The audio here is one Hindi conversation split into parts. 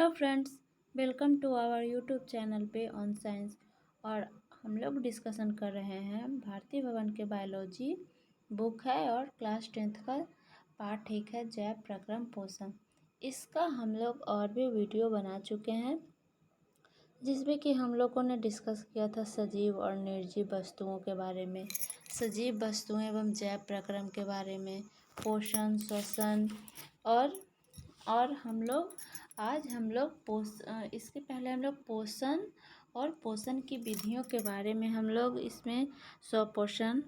Hello friends, welcome to our YouTube channel पे ऑन साइंस। और हम लोग डिस्कशन कर रहे हैं भारतीय भवन के बायोलॉजी बुक है और क्लास 10th का पार्ट 1 है जैव प्रक्रम पोषण। इसका हम लोग और भी वीडियो बना चुके हैं जिसमें कि हम लोगों ने डिस्कस किया था सजीव और निर्जीव वस्तुओं के बारे में, सजीव वस्तुएं एवं जैव प्रक्रम के बारे में, पोषण, श्वसन और आज हम लोग इसके पहले हम लोग पोषण और पोषण की विधियों के बारे में हम लोग इसमें स्वपोषण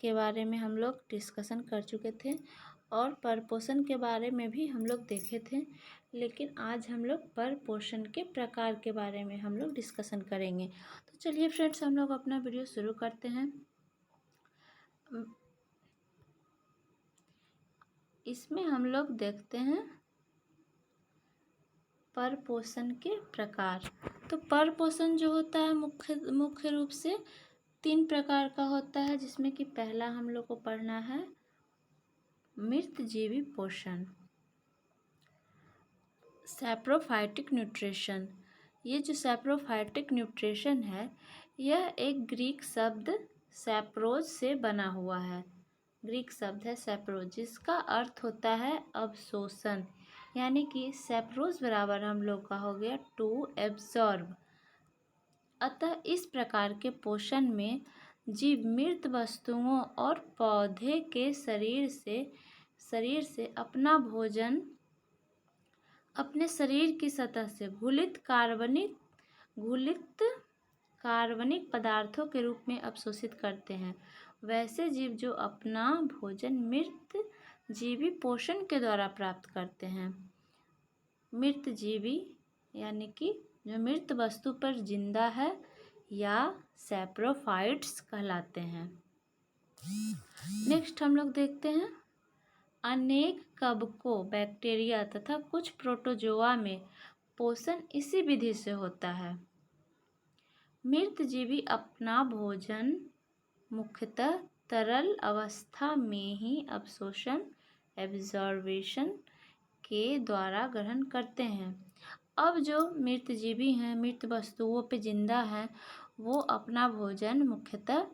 के बारे में हम लोग डिस्कशन कर चुके थे और परपोषण के बारे में भी हम लोग देखे थे। लेकिन आज हम लोग परपोषण के प्रकार के बारे में हम लोग डिस्कशन करेंगे। तो चलिए फ्रेंड्स, हम लोग अपना वीडियो शुरू करते हैं। इसमें हम लोग देखते हैं परपोषण के प्रकार। तो परपोषण जो होता है मुख्य रूप से 3 प्रकार का होता है, जिसमें कि पहला हम लोग को पढ़ना है मृतजीवी पोषण, सैप्रोफाइटिक न्यूट्रिशन। ये जो सैप्रोफाइटिक न्यूट्रिशन है, यह एक ग्रीक शब्द सैप्रोज से बना हुआ है। ग्रीक शब्द है सैप्रोज, जिसका अर्थ होता है अवशोषण, यानी कि सैप्रोज बराबर हम लोग का हो गया टू एब्जॉर्ब। अतः इस प्रकार के पोषण में जीव मृत वस्तुओं और पौधे के शरीर से अपना भोजन अपने शरीर की सतह से घुलित कार्बनिक पदार्थों के रूप में अवशोषित करते हैं। वैसे जीव जो अपना भोजन मृत जीवी पोषण के द्वारा प्राप्त करते हैं, मृत जीवी यानी कि जो मृत वस्तु पर जिंदा है या सैप्रोफाइट्स कहलाते हैं। नेक्स्ट हम लोग देखते हैं अनेक कवकों, बैक्टीरिया तथा कुछ प्रोटोजोआ में पोषण इसी विधि से होता है। मृत जीवी अपना भोजन मुख्यतः तरल अवस्था में ही अवशोषण एब्जॉर्बेशन के द्वारा ग्रहण करते हैं। अब जो मृत जीवी हैं, मृत वस्तुओं पे जिंदा हैं, वो अपना भोजन मुख्यतः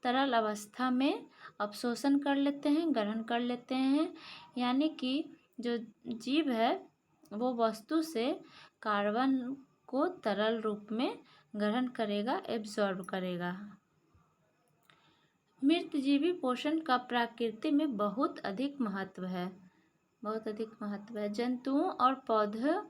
तरल अवस्था में अवशोषण कर लेते हैं, ग्रहण कर लेते हैं। यानी कि जो जीव है वो वस्तु से कार्बन को तरल रूप में ग्रहण करेगा, एब्जॉर्ब करेगा। मृत जीवी पोषण का प्रकृति में बहुत अधिक महत्व है। जंतुओं और पौधों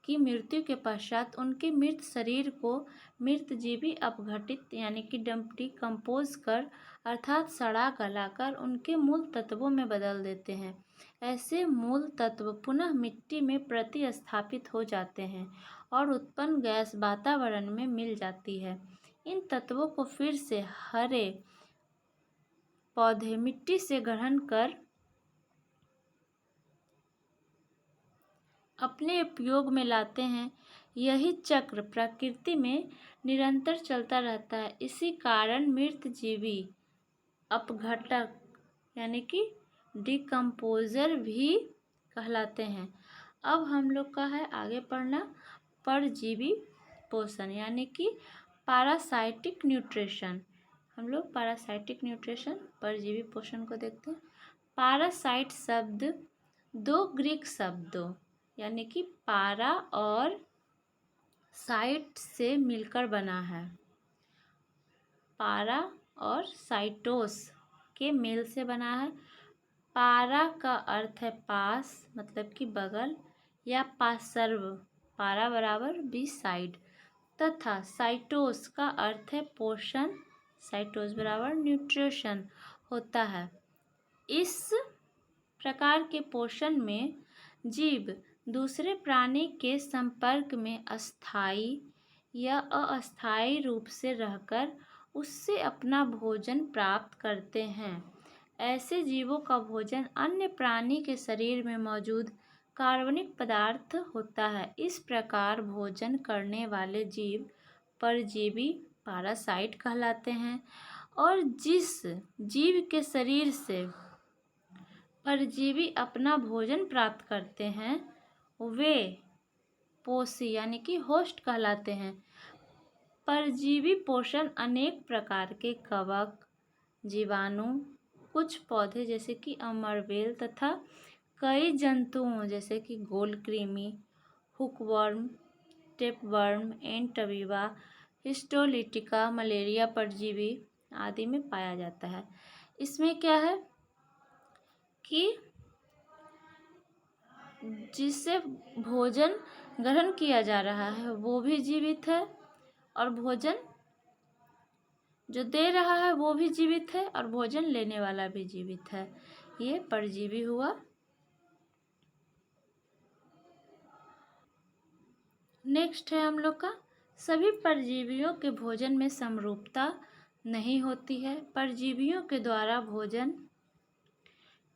की मृत्यु के पश्चात उनके मृत शरीर को मृत जीवी अपघटित यानी कि डिकम्पोज कर अर्थात सड़ा गलाकर उनके मूल तत्वों में बदल देते हैं। ऐसे मूल तत्व पुनः मिट्टी में प्रतिस्थापित हो जाते हैं और उत्पन्न गैस वातावरण में मिल जाती है। इन तत्वों को फिर से हरे पौधे मिट्टी से ग्रहण कर अपने उपयोग में लाते हैं। यही चक्र प्रकृति में निरंतर चलता रहता है। इसी कारण मृत जीवी अपघटक यानी कि डिकम्पोजर भी कहलाते हैं। अब हम लोग का है आगे पढ़ना परजीवी पोषण यानी कि पैरासाइटिक न्यूट्रिशन। हम लोग पैरासाइटिक न्यूट्रिशन परजीवी पोषण को देखते हैं। पैरासाइट शब्द 2 ग्रीक शब्दों यानी कि पारा और साइट से मिलकर बना है। पारा और साइटोस के मेल से बना है। पारा का अर्थ है पास, मतलब कि बगल या पार्श्व, पारा बराबर बी साइड, तथा साइटोस का अर्थ है पोषण, साइटोस बराबर न्यूट्रिशन होता है। इस प्रकार के पोषण में जीव दूसरे प्राणी के संपर्क में अस्थायी या अस्थायी रूप से रहकर उससे अपना भोजन प्राप्त करते हैं। ऐसे जीवों का भोजन अन्य प्राणी के शरीर में मौजूद कार्बनिक पदार्थ होता है। इस प्रकार भोजन करने वाले जीव परजीवी पैरासाइट कहलाते हैं। और जिस जीव के शरीर से परजीवी अपना भोजन प्राप्त करते हैं वे पोषी यानी कि होस्ट कहलाते हैं। परजीवी पोषण अनेक प्रकार के कवक, जीवाणु, कुछ पौधे जैसे कि अमरबेल तथा कई जंतुओं जैसे कि गोलकृमि, हुकवर्म, टेपवर्म, एंट अमीबा, हिस्टोलिटिका, मलेरिया परजीवी आदि में पाया जाता है। इसमें क्या है कि जिससे भोजन ग्रहण किया जा रहा है वो भी जीवित है और भोजन जो दे रहा है वो भी जीवित है और भोजन लेने वाला भी जीवित है। ये परजीवी हुआ। नेक्स्ट है हम लोग का, सभी परजीवियों के भोजन में समरूपता नहीं होती है। परजीवियों के द्वारा भोजन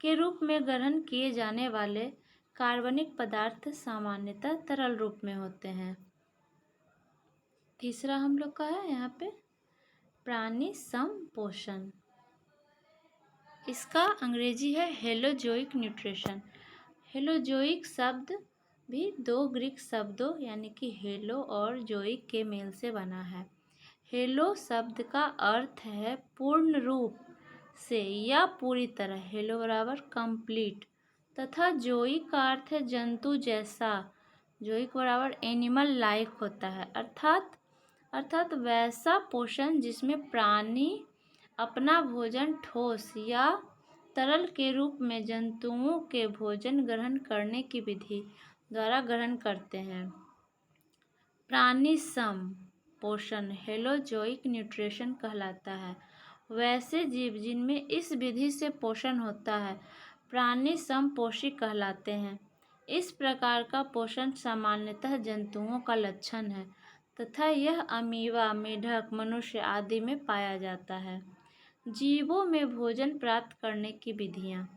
के रूप में ग्रहण किए जाने वाले कार्बनिक पदार्थ सामान्यतः तरल रूप में होते हैं। तीसरा हम लोग का है यहाँ पे प्राणी समपोषण। इसका अंग्रेजी है हेलोजोइक न्यूट्रिशन। हेलोजोइक शब्द भी दो ग्रीक शब्दों यानी कि हेलो और जोइक के मेल से बना है। हेलो शब्द का अर्थ है पूर्ण रूप से या पूरी तरह, हेलो बराबर कंप्लीट, तथा जोइक का अर्थ है जंतु जैसा, जोइक बराबर एनिमल लाइक होता है, अर्थात वैसा पोषण जिसमें प्राणी अपना भोजन ठोस या तरल के रूप में जंतुओं के भोजन ग्रहण करने की विधि द्वारा ग्रहण करते हैं। प्राणी सम पोषण हेलोजोइक न्यूट्रिशन कहलाता है। वैसे जीव जिनमें इस विधि से पोषण होता है प्राणी समपोषी कहलाते हैं। इस प्रकार का पोषण सामान्यतः जंतुओं का लक्षण है तथा यह अमीबा, मेढक, मनुष्य आदि में पाया जाता है। जीवों में भोजन प्राप्त करने की विधियाँ।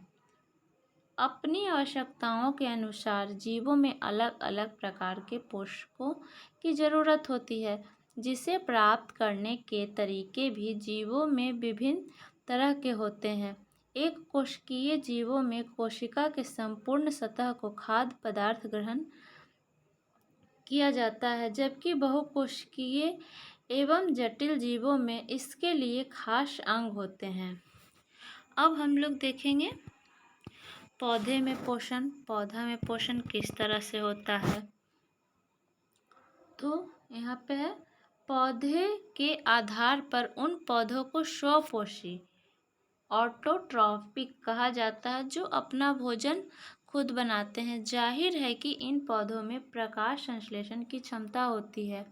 अपनी आवश्यकताओं के अनुसार जीवों में अलग अलग प्रकार के पोषकों की ज़रूरत होती है, जिसे प्राप्त करने के तरीके भी जीवों में विभिन्न तरह के होते हैं। एक कोशिकीय जीवों में कोशिका के संपूर्ण सतह को खाद्य पदार्थ ग्रहण किया जाता है, जबकि बहुकोशिकीय एवं जटिल जीवों में इसके लिए खास अंग होते हैं। अब हम लोग देखेंगे पौधे में पोषण। पौधा में पोषण किस तरह से होता है, तो यहाँ पे है पौधे के आधार पर उन पौधों को स्वपोषी ऑटोट्रॉपिक कहा जाता है जो अपना भोजन खुद बनाते हैं। जाहिर है कि इन पौधों में प्रकाश संश्लेषण की क्षमता होती है।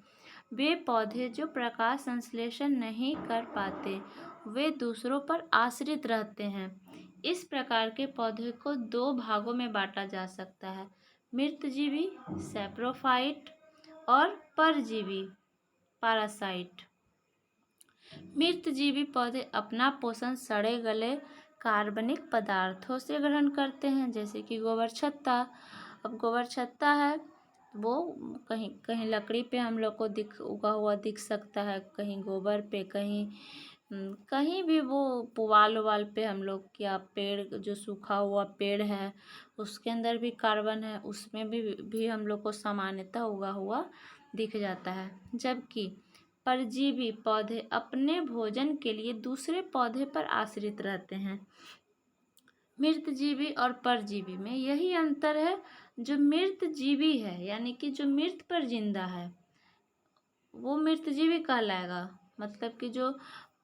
वे पौधे जो प्रकाश संश्लेषण नहीं कर पाते वे दूसरों पर आश्रित रहते हैं। इस प्रकार के पौधे को दो भागों में बांटा जा सकता है, मृतजीवी सैप्रोफाइट और परजीवी पैरासाइट। मृतजीवी पौधे अपना पोषण सड़े गले कार्बनिक पदार्थों से ग्रहण करते हैं, जैसे कि गोबर छत्ता। अब गोबर छत्ता है वो कहीं कहीं लकड़ी पे हम लोग को उगा हुआ दिख सकता है, कहीं गोबर पे, कहीं भी वो पुआल उवाल पे हम लोग, या पेड़ जो सूखा हुआ पेड़ है उसके अंदर भी कार्बन है, उसमें भी हम लोग को सामान्यतः उगा हुआ दिख जाता है। जबकि परजीवी पौधे अपने भोजन के लिए दूसरे पौधे पर आश्रित रहते हैं। मृतजीवी और परजीवी में यही अंतर है, जो मृतजीवी है यानी कि जो मृत पर जिंदा है वो मृतजीवी कहलाएगा। मतलब कि जो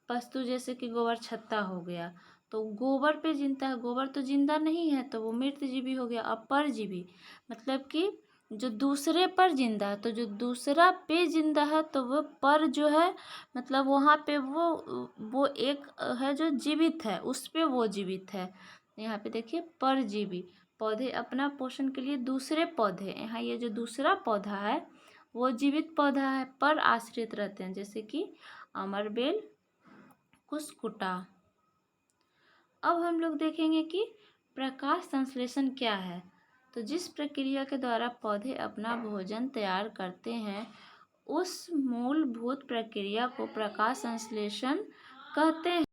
वस्तु जैसे कि गोबर छत्ता हो गया तो गोबर पे जिंदा है, गोबर तो जिंदा नहीं है तो वो मृतजीवी हो गया। और परजीवी मतलब कि जो दूसरे पर जिंदा है, तो जो दूसरा पे जिंदा है तो वो पर जो है मतलब वहाँ पे वो एक है जो जीवित है, उस पे वो जीवित है। यहाँ पे देखिए परजीवी पौधे अपना पोषण के लिए दूसरे पौधे, यहाँ ये जो दूसरा पौधा है वो जीवित पौधा है पर आश्रित रहते हैं, जैसे कि अमरबेल, कुस्कुटा। अब हम लोग देखेंगे कि प्रकाश संश्लेषण क्या है। तो जिस प्रक्रिया के द्वारा पौधे अपना भोजन तैयार करते हैं उस मूलभूत प्रक्रिया को प्रकाश संश्लेषण कहते हैं।